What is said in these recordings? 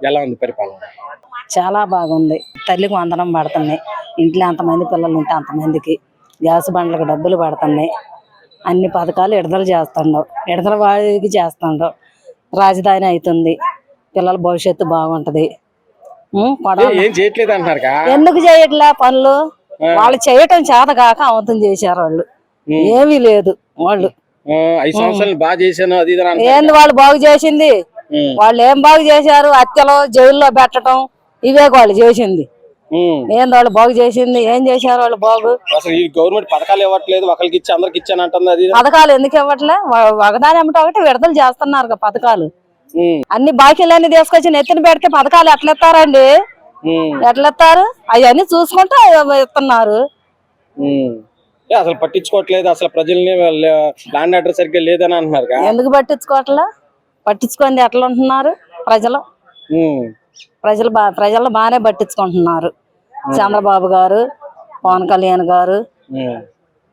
ఎలా ఉంది పరిపాలన? చాలా బాగుంది. తల్లికి వందనం పడుతున్నాయి. ఇంట్లో ఎంతమంది పిల్లలు ఉంటే అంతమందికి గ్యాస్ బండ్లకు డబ్బులు పడుతున్నాయి. అన్ని పథకాలు విడుదల చేస్తుండవు. విడుదల వాడికి చేస్తుండవు. రాజధాని అవుతుంది. పిల్లల భవిష్యత్తు బాగుంటది. ఏం చేయట్లేదు అంటున్నారు. ఎందుకు చేయట్లే పనులు? వాళ్ళు చేయటం చేత కాక అవతం చేశారు. వాళ్ళు ఏమీ లేదు. వాళ్ళు 5 సంవత్సరాలు బాగా చేశాను అది ఏంది వాళ్ళు బాగు చేసింది? వాళ్ళు ఏం బాగు చేశారు? హత్యలో జైల్లో పెట్టడం ఇవే వాళ్ళు చేసింది. ఏంది వాళ్ళు బాగు చేసింది? ఏం చేశారు వాళ్ళు బాగు? అసలు ఈ గవర్నమెంట్ పథకాలు ఇవ్వట్లేదు, ఒకరికి ఇచ్చి అందరికి ఇచ్చాను అంటుంది. అది పథకాలు ఎందుకు ఇవ్వట్లే? ఒకదాని ఏమిటో ఒకటి విడుదల చేస్తున్నారు పథకాలు. అన్ని బాకీలన్నీ తీసుకొచ్చి నెత్తిన పెడితే పథకాలు ఎట్లా ఇస్తారండి? ఎట్లా ఇస్తారు? అవన్నీ చూసుకుంటూ ఇస్తున్నారు. అసలు పట్టించుకోవట్లేదు. అసలు ప్రజల్ని ల్యాండ్ ఆర్డర్ సరిగ్గా లేదని అంటున్నారు. ఎందుకు పట్టించుకోవట్లే? పట్టించుకుంది ఎట్లా ఉంటున్నారు ప్రజలు? ప్రజలు బాగానే పట్టించుకుంటున్నారు. చంద్రబాబు గారు, పవన్ కళ్యాణ్ గారు,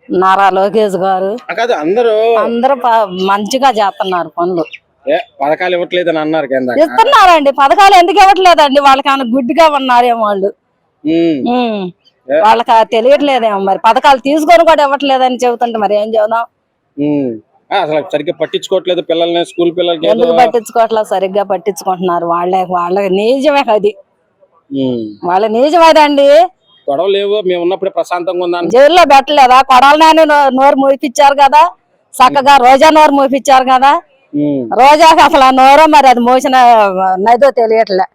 నారా లోకేష్ గారు అందరూ మంచిగా చేస్తున్నారు పనులు. పథకాలు ఇవ్వట్లేదు అని అన్నారు. ఇస్తున్నారండి. పథకాలు ఎందుకు ఇవ్వట్లేదండి? వాళ్ళకి ఏమైనా గుడ్డిగా ఉన్నారేమో వాళ్ళు. వాళ్ళకి తెలియట్లేదేమో మరి. పథకాలు తీసుకొని కూడా ఇవ్వట్లేదని చెబుతుంటే మరి ఏం చెబుదాం? అసలు సరిగ్గా పట్టించుకోవట్లేదు పిల్లల్ని, స్కూల్ పిల్లలకి. ఎందుకు పట్టించుకోవట్లేదు? సరిగ్గా పట్టించుకుంటున్నారు. వాళ్ళకి నిజమే అది. వాళ్ళ నిజమేదండి. గొడవ లేవు, మేము ఉన్నప్పుడే ప్రశాంతంగా ఉందా? జైల్లో పెట్టలేదా? కొడాలని నోరు మూపించారు కదా చక్కగా. రోజా నోరు మూపించారు కదా. రోజాకి అసలు ఆ నోరో మరి అది మోసిన నదో తెలియట్లే.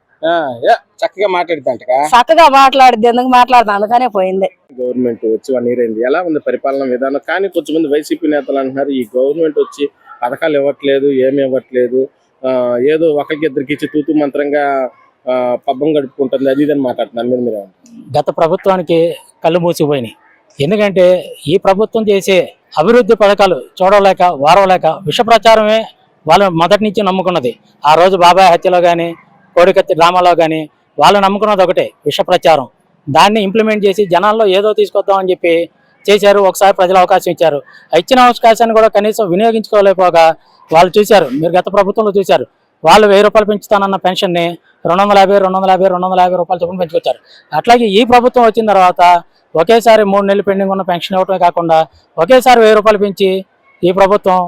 చక్కగా మాట్లాడుతుంట. చక్కగా మాట్లాడిద్ది. ఎందుకు మాట్లాడుతా? అందుకనే పోయింది. గవర్నమెంట్ వచ్చి 1 year అయింది. ఎలా ఉంది పరిపాలన విధానం? కానీ కొంచెంమంది వైసీపీ నేతలు అంటున్నారు ఈ గవర్నమెంట్ వచ్చి పథకాలు ఇవ్వట్లేదు, ఏమి ఇవ్వట్లేదు, ఏదో ఒకరికి ఇద్దరికి ఇచ్చి తూతు మంత్రంగా పబ్బం గడుపుకుంటుంది, అది ఇదని మాట్లాడుతున్నారు. మీరు గత ప్రభుత్వానికి కళ్ళు మూసిపోయినాయి. ఎందుకంటే ఈ ప్రభుత్వం చేసే అభివృద్ధి పథకాలు చూడలేక వారవలేక విష ప్రచారమే వాళ్ళు మొదటి నుంచి నమ్ముకున్నది. ఆ రోజు బాబాయ్ హత్యలో కానీ, కోడికత్తి డ్రామాలో కానీ వాళ్ళు నమ్ముకున్నది ఒకటే, విష ప్రచారం. దాన్ని ఇంప్లిమెంట్ చేసి జనాల్లో ఏదో తీసుకొద్దామని చెప్పి చేశారు. ఒకసారి ప్రజలు అవకాశం ఇచ్చారు. ఇచ్చిన అవకాశాన్ని కూడా కనీసం వినియోగించుకోలేకపోగా వాళ్ళు చూశారు. మీరు గత ప్రభుత్వంలో చూశారు. వాళ్ళు 1000 రూపాయలు పెంచుతానన్న పెన్షన్ని 250 రూపాయలు చొప్పున పెంచుకొచ్చారు. అట్లాగే ఈ ప్రభుత్వం వచ్చిన తర్వాత ఒకేసారి 3 నెలలు పెండింగ్ ఉన్న పెన్షన్ ఇవ్వటమే కాకుండా ఒకేసారి 1000 రూపాయలు పెంచి ఈ ప్రభుత్వం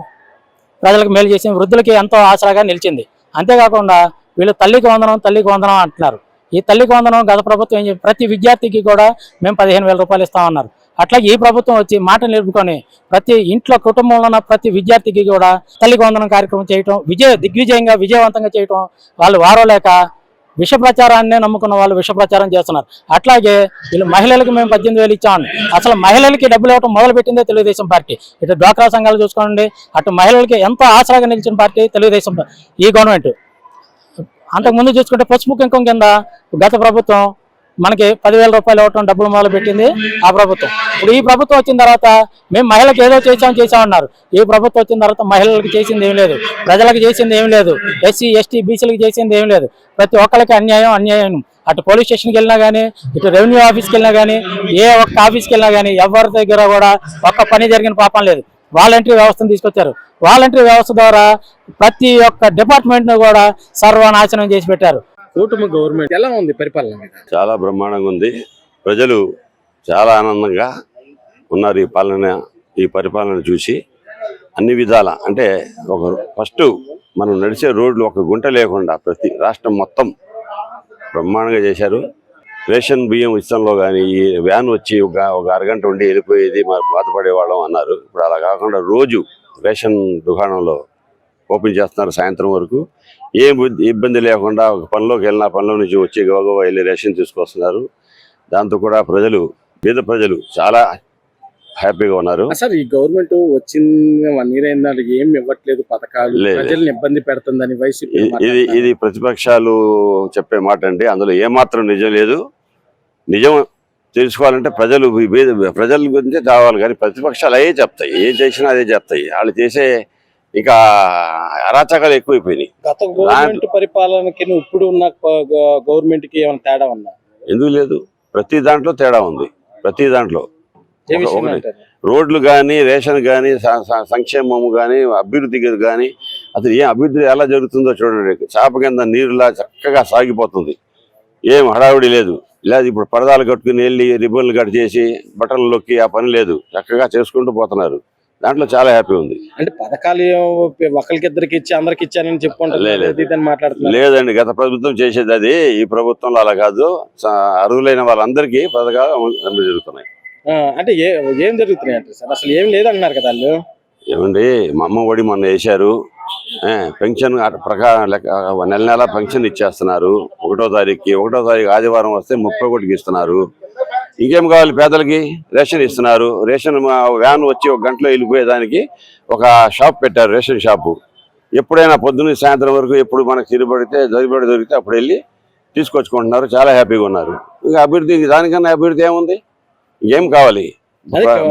ప్రజలకు మేలు చేసి వృద్ధులకి ఎంతో ఆసరాగా నిలిచింది. అంతేకాకుండా వీళ్ళు తల్లికి వందనం అంటున్నారు. ఈ తల్లికి వందనం గత ప్రభుత్వం ఏం చెప్పి ప్రతి విద్యార్థికి కూడా మేము 15,000 రూపాయలు ఇస్తామన్నారు. అట్లా ఈ ప్రభుత్వం వచ్చి మాట నిలుపుకొని ప్రతి ఇంట్లో కుటుంబంలో ఉన్న ప్రతి విద్యార్థికి కూడా తల్లికి వందనం కార్యక్రమం చేయటం దిగ్విజయంగా విజయవంతంగా చేయటం. వాళ్ళు వారోలేక విష ప్రచారాన్నే నమ్ముకున్న వాళ్ళు విష ప్రచారం చేస్తున్నారు. అట్లాగే వీళ్ళు మహిళలకు మేము 18,000 ఇచ్చామని అసలు మహిళలకి డబ్బులు ఇవ్వటం మొదలుపెట్టిందే తెలుగుదేశం పార్టీ. ఇటు డ్వాక్రా సంఘాలు చూసుకోండి, అటు మహిళలకి ఎంతో ఆసరాగా నిలిచిన పార్టీ తెలుగుదేశం ఈ గవర్నమెంట్. అంతకుముందు చూసుకుంటే పసుపు కుంకుమ కింద గత ప్రభుత్వం మనకి 10,000 రూపాయలు ఇవ్వటం డబ్బులు మొదలు పెట్టింది ఆ ప్రభుత్వం. ఇప్పుడు ఈ ప్రభుత్వం వచ్చిన తర్వాత మేము మహిళలకు ఏదో చేసామన్నారు. ఈ ప్రభుత్వం వచ్చిన తర్వాత మహిళలకు చేసింది ఏం లేదు, ప్రజలకు చేసింది ఏం లేదు, ఎస్సీ ఎస్టీ బీసీలకు చేసింది ఏం లేదు. ప్రతి ఒక్కరికి అన్యాయం. అటు పోలీస్ స్టేషన్కి వెళ్ళినా కానీ, ఇటు రెవెన్యూ ఆఫీస్కి వెళ్ళినా కానీ, ఏ ఒక్క ఆఫీస్కి వెళ్ళినా కానీ ఎవరి దగ్గర కూడా ఒక్క పని జరిగిన పాపం లేదు. వాలంటరీ వ్యవస్థను తీసుకొచ్చారు. వాలంటరీ వ్యవస్థ ద్వారా ప్రతి ఒక్క డిపార్ట్మెంట్ ను కూడా సర్వనాశనం చేసి పెట్టారు. కూటమి గవర్నమెంట్ ఎలా ఉంది పరిపాలన? చాలా బ్రహ్మాండంగా ఉంది. ప్రజలు చాలా ఆనందంగా ఉన్నారు ఈ పరిపాలన చూసి. అన్ని విధాల అంటే ఫస్ట్ మనం నడిచే రోడ్లు ఒక గుంట లేకుండా ప్రతి రాష్ట్రం మొత్తం బ్రహ్మాండంగా చేశారు. రేషన్ బియ్యం ఇష్టంలో కానీ ఈ వ్యాన్ వచ్చి ఒక అరగంట ఉండి వెళ్ళిపోయేది బాధపడేవాళ్ళం అన్నారు. ఇప్పుడు అలా కాకుండా రోజు రేషన్ దుకాణంలో ఓపెన్ చేస్తున్నారు సాయంత్రం వరకు. ఏం ఇబ్బంది లేకుండా ఒక పనిలోకి వెళ్ళిన పనిలో నుంచి వచ్చి గోగోవా వెళ్ళి రేషన్ తీసుకొస్తున్నారు. దాంతో కూడా పేద ప్రజలు చాలా హ్యాపీగా ఉన్నారు. సార్ ఈ గవర్నమెంట్ వచ్చిన 1 year అయిందా, ఏం ఇవ్వట్లేదు, పథకాలు ప్రజల్ని ఇబ్బంది పెడుతుందని వైసీపీ ఇది ప్రతిపక్షాలు చెప్పే మాట అండి. అందులో ఏమాత్రం నిజం లేదు. నిజం తెలుసుకోవాలంటే ప్రజల గురించే కావాలి, కానీ ప్రతిపక్షాలు అదే చెప్తాయి. ఏం చేసినా అదే చెప్తాయి. వాళ్ళు చేసే ఇంకా అరాచకాలు ఎక్కువైపోయినాయి. గత గవర్నమెంట్ పరిపాలనకి ఇప్పుడు ఉన్న గవర్నమెంట్ కి ఏమైనా తేడా ఉందా? ఎందుకు లేదు, ప్రతి దాంట్లో తేడా ఉంది. ప్రతి దాంట్లో రోడ్లు కానీ, రేషన్ కానీ, సంక్షేమము కానీ, అభివృద్ధి కానీ అసలు ఏ అభివృద్ధి ఎలా జరుగుతుందో చూడండి. చేప కింద నీరులా చక్కగా సాగిపోతుంది, ఏం హడావిడి లేదు. లేదు ఇప్పుడు పరదాలు కట్టుకుని వెళ్ళి రిబ్బన్లు కట్ చేసి బట్టలు నొక్కి ఆ పని లేదు, చక్కగా చేసుకుంటూ పోతున్నారు. దాంట్లో చాలా హ్యాపీ ఉంది. అంటే పథకాలు ఒకరికిద్దరికి ఇచ్చి అందరికి ఇచ్చానని చెప్పుకుంటారు, మాట్లాడుతున్నారు. లేదండి, గత ప్రభుత్వం చేసేది అది, ఈ ప్రభుత్వంలో అలా కాదు. అర్హులైన వాళ్ళందరికీ పథకాలు అమలు జరుగుతున్నాయి. అంటే ఏం జరుగుతున్నాయి అంటే సార్ అసలు ఏం లేదన్నారు కదా వాళ్ళు. ఏమండి, మా అమ్మ ఒడి మొన్న వేశారు, పెన్షన్ ప్రకారం నెల నెల పెన్షన్ ఇచ్చేస్తున్నారు. 1వ తారీఖు ఆదివారం వస్తే 31కి ఇస్తున్నారు. ఇంకేం కావాలి పేదలకి? రేషన్ ఇస్తున్నారు. రేషన్ వ్యాన్ వచ్చి 1 గంటలో వెళ్ళిపోయేదానికి ఒక షాప్ పెట్టారు, రేషన్ షాపు. ఎప్పుడైనా పొద్దున్న సాయంత్రం వరకు ఎప్పుడు మనకు దొరికితే అప్పుడు వెళ్ళి తీసుకొచ్చుకుంటున్నారు. చాలా హ్యాపీగా ఉన్నారు. ఇంకా అభివృద్ధి, దానికన్నా అభివృద్ధి ఏముంది? ఏం కావాలి?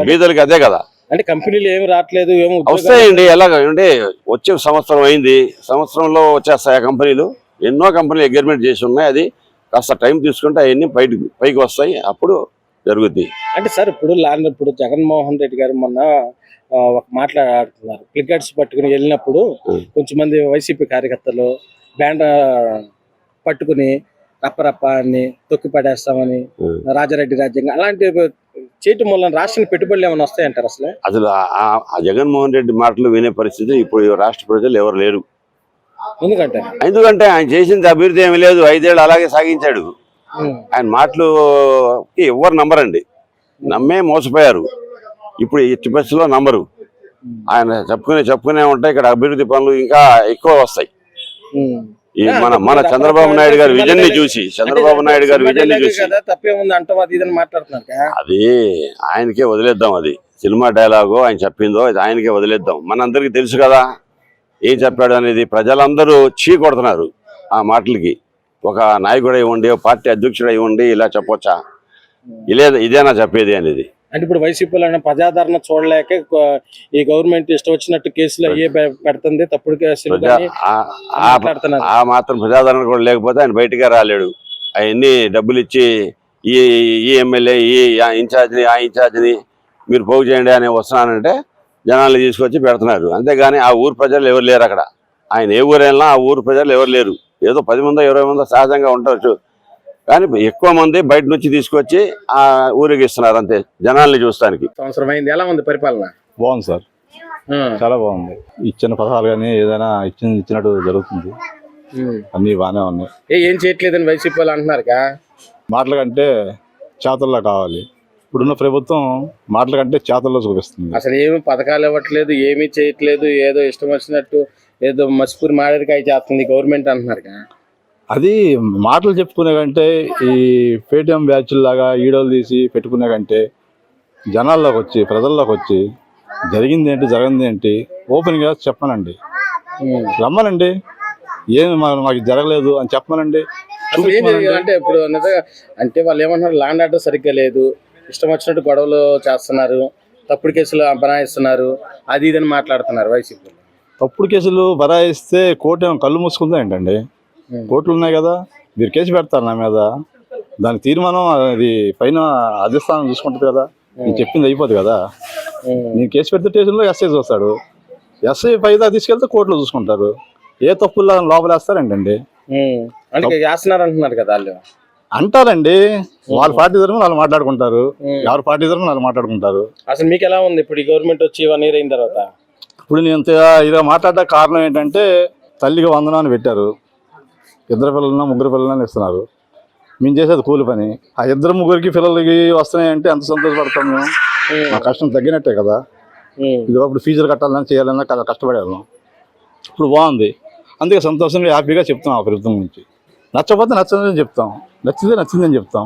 బీదలకి అదే కదా. అంటే కంపెనీలు ఏమి రావట్లేదు, వస్తాయండి. ఎలాగంటే వచ్చే సంవత్సరం అయింది, సంవత్సరంలో వచ్చేస్తాయి కంపెనీలు. ఎన్నో కంపెనీలు అగ్రిమెంట్ చేసి ఉన్నాయి. అది కాస్త టైం తీసుకుంటే అవన్నీ పైకి వస్తాయి, అప్పుడు జరుగుద్ది. అంటే సార్ ఇప్పుడు జగన్మోహన్ రెడ్డి గారు మొన్న ఒక మాట్లాడుతున్నారు, ప్లికెట్స్ పట్టుకుని వెళ్ళినప్పుడు కొంచెం మంది వైసీపీ కార్యకర్తలు బ్యాండ్ పట్టుకుని రప్పరప్ప అని తొక్కి పడేస్తామని, రాజారెడ్డి రాజ్యాంగం అలాంటి చేయటం వల్ల రాష్ట్రానికి పెట్టుబడులు ఏమైనా వస్తాయంటారు? అసలు ఆ జగన్మోహన్ రెడ్డి మాటలు వినే పరిస్థితి ఇప్పుడు రాష్ట్ర ప్రజలు ఎవరు లేరు. ఎందుకంటే ఆయన చేసింది అభివృద్ధి ఏమీ లేదు. 5 ఏళ్ళు అలాగే సాగించాడు. ఆయన మాటలు ఎవరు నమ్మరండి, నమ్మే మోసపోయారు. ఇప్పుడు ఎట్టి పరిస్థితుల్లో నమ్మరు. ఆయన చెప్పుకునే ఉంటాయి. ఇక్కడ అభివృద్ధి పనులు ఇంకా ఎక్కువ వస్తాయి. మన చంద్రబాబు నాయుడు గారి విజన్ ని చూసి అది ఆయనకే వదిలేద్దాం. అది సినిమా డైలాగో ఆయన చెప్పిందో అది ఆయనకే వదిలేద్దాం. మనందరికీ తెలుసు కదా ఏం చెప్పాడు అనేది. ప్రజలందరూ చీ కొడుతున్నారు ఆ మాటలకి. ఒక నాయకుడు అయి ఉండి, పార్టీ అధ్యక్షుడు అయి ఉండి ఇలా చెప్పొచ్చా? ఇదేనా చెప్పేది అనేది. అంటే ఇప్పుడు వైసీపీలో ప్రజాదరణ చూడలేక ఈ గవర్నమెంట్ ఇష్టం వచ్చినట్టు కేసులు అయ్యే పెడుతుంది, తప్పుడు కేసులు. ఆ మాత్రం ప్రజాదరణ కూడా లేకపోతే ఆయన బయటకే రాలేడు. అవన్నీ డబ్బులు ఇచ్చి ఈ ఎమ్మెల్యే ఈ ఇన్ఛార్జిని ఆ ఇన్ఛార్జిని మీరు పోగు చేయండి అని వస్తున్నానంటే జనాలు తీసుకొచ్చి పెడుతున్నారు. అంతేగాని ఆ ఊరు ప్రజలు ఎవరు లేరు అక్కడ. ఆయన ఏ ఊరైనా ఆ ఊరు ప్రజలు ఎవరు లేరు. ఏదో 10 మందో 20 మందో సహజంగా ఉండవచ్చు, కానీ ఎక్కువ మంది బయట నుంచి తీసుకొచ్చి ఆ ఊరికి ఇస్తున్నారు అంతే, జనాల్ని చూస్తానికి. సంవత్సరం అయింది, ఎలా ఉంది పరిపాలన? బాగుంది సార్, చాలా బాగుంది. ఇచ్చిన పథకాలు కానీ ఏదైనా ఇచ్చినట్టు జరుగుతుంది, అన్ని బాగానే ఉన్నాయి. ఏం చేయట్లేదని వైసీపీ వాళ్ళు అంటున్నారు. మాటల కంటే చేతల్లో కావాలి. ఇప్పుడున్న ప్రభుత్వం మాటల కంటే చేతల్లో చూపిస్తుంది. అసలు ఏమి పథకాలు ఇవ్వట్లేదు, ఏమీ చేయట్లేదు, ఏదో ఇష్టం వచ్చినట్టు ఏదో మసిపూరి మారేడుకాయ చేస్తుంది గవర్నమెంట్ అంటున్నారు. అది మాటలు చెప్పుకునే కంటే ఈ పేటిఎం బ్యాచ్ల లాగా ఈడోలు తీసి పెట్టుకునే కంటే జనాల్లోకి వచ్చి ప్రజల్లోకి వచ్చి జరిగింది ఏంటి జరగంది ఏంటి ఓపెన్గా చెప్పనండి, రమ్మనండి. ఏమి మాకు జరగలేదు అని చెప్పమనండి. అంటే ఇప్పుడు అంటే వాళ్ళు ఏమంటున్నారు, ల్యాండ్ ఆర్డర్ సరిగ్గా లేదు, ఇష్టం వచ్చినట్టు గొడవలు చేస్తున్నారు, తప్పుడు కేసులు బనాయిస్తున్నారు, అది ఇదని మాట్లాడుతున్నారు వైసీపీ. తప్పుడు కేసులు బనాయిస్తే కోర్టు ఏమో కళ్ళు మూసుకుందా ఏంటండి? కోర్టులు ఉన్నాయి కదా, మీరు కేసు పెడతారు నా మీద, దాని తీర్మానం అది పైన అధిష్టానం చూసుకుంటుంది కదా, నేను చెప్పింది అయిపోదు కదా. నేను కేసు పెడితే స్టేషన్లో ఎస్ఐ చూస్తాడు, ఎస్ఐ పైదా తీసుకెళ్తే కోర్టులో చూసుకుంటారు. ఏ తప్పుల్లో లోపలేస్తారంటండి? అంటారండి, వాళ్ళ పార్టీ తరఫున వాళ్ళు మాట్లాడుకుంటారు, ఎవరి పార్టీ తరఫున వాళ్ళు మాట్లాడుకుంటారు. అసలు మీకు ఎలా ఉంది ఇప్పుడు ఈ గవర్నమెంట్ వచ్చి 1 year అయిన తర్వాత? ఇప్పుడు నేను ఇలా మాట్లాడే కారణం ఏంటంటే, తల్లికి వందనాన్ని పెట్టారు, 2 పిల్లలన్నా 3 పిల్లలని ఇస్తున్నారు. మేము చేసేది కూలి పని. ఆ 2 3 పిల్లలకి వస్తున్నాయంటే ఎంత సంతోషపడతాం మేము. మా కష్టం తగ్గినట్టే కదా. ఇది అప్పుడు ఫీజులు కట్టాలన్నా చేయాలన్నా కష్టపడేవాళ్ళం. ఇప్పుడు బాగుంది, అందుకే సంతోషంగా హ్యాపీగా చెప్తాం ఆ ప్రభుత్వం గురించి. నచ్చకపోతే నచ్చదని చెప్తాం, నచ్చితే నచ్చిందని చెప్తాం.